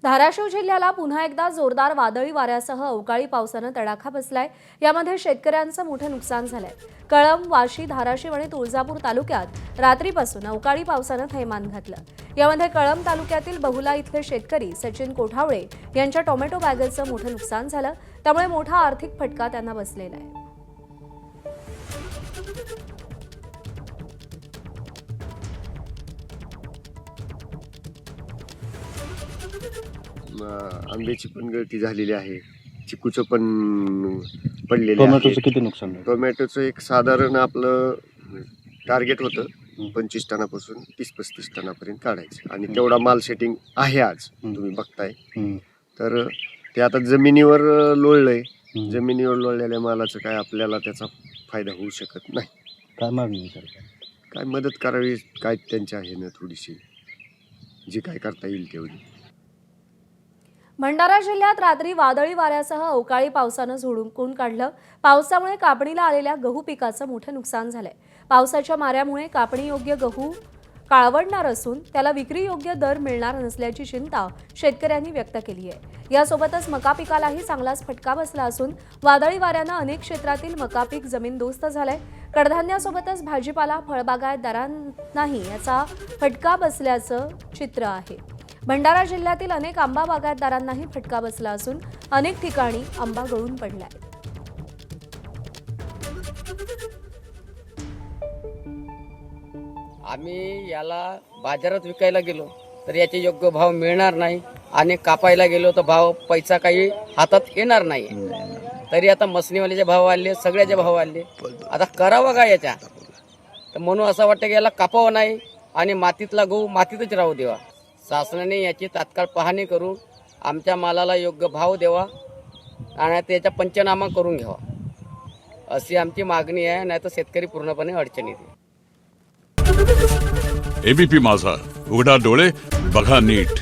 धाराशिव जिल्ह्याला पुन्हा एकदा जोरदार वादळी वाऱ्यासह अवकाळी पावसानं तडाखा बसलाय। यामध्ये शेतकऱ्यांचं मोठं नुकसान झालंय। कळंब, वाशी, धाराशिव आणि तुळजापूर तालुक्यात रात्रीपासून अवकाळी पावसानं थैमान घातलं। यामध्ये कळंब तालुक्यातील बहुला इथले शेतकरी सचिन कोठावळे यांच्या टोमॅटो बॅगेचं मोठं नुकसान झालं। त्यामुळे मोठा आर्थिक फटका त्यांना बसलेला आहे। आंब्याची पण गळती झालेली आहे, चिकूचं पण पडलेलं आहे। टोमॅटोचं किती नुकसान झालं? टोमॅटोचं एक साधारण आपलं टार्गेट होतं 25 टनापासून 30-35 टनापर्यंत काढायचं, आणि तेवढा माल सेटिंग आहे आज तुम्ही बघताय। तर ते आता जमिनीवर लोळलंय, जमिनीवर लोळलेल्या मालाचं काय आपल्याला त्याचा फायदा होऊ शकत नाही। काय मागणी सरकार? काय मदत करावी, काय त्यांच्या आहे ना थोडीशी, जी काय करता येईल तेवढी। भंडारा जिल्ह्यात रात्री वादळी वाऱ्यासह अवकाळी पावसानं झोडपून काढलं। पावसामुळे कापणीला आलेल्या गहू पिकाचं मोठं नुकसान झालंय। पावसाच्या माऱ्यामुळे कापणीयोग्य गहू काळवडणार असून त्याला विक्री योग्य दर मिळणार नसल्याची चिंता शेतकऱ्यांनी व्यक्त केली आहे। यासोबतच मका पिकालाही चांगलाच फटका बसला असून वादळी वाऱ्यानं अनेक क्षेत्रातील मका पीक जमीनदोस्त झालंय। कडधान्यासोबतच भाजीपाला, फळबागायतदारांनाही याचा फटका बसल्याचं चित्र आहे। भंडारा जिल्ह्यातील अनेक आंबा बागायतदारांनाही फटका बसला असून अनेक ठिकाणी आंबा गळून पडलाय। आम्ही याला बाजारात विकायला गेलो तर याचे योग्य भाव मिळणार नाही, आणि कापायला गेलो तर पैसा काही हातात येणार नाही। तरी आता मसनीवाल्याचे भाव वाढले, सगळ्याचे भाव वाढले। आता करावं का याच्या? तर म्हणून असं वाटतं की याला कापावं नाही आणि मातीतला गहू मातीतच राहू देवा। शासनाने याची तात्काळ पाहणी करून आमच्या मालाला योग्य भाव द्यावा आणि त्याचा पंचनामा करून घ्यावा, अशी आमची मागणी आहे। नाही तर शेतकरी पूर्णपणे अडचणीत येईल। एबीपी माझा, उघडा डोळे बघा नीट।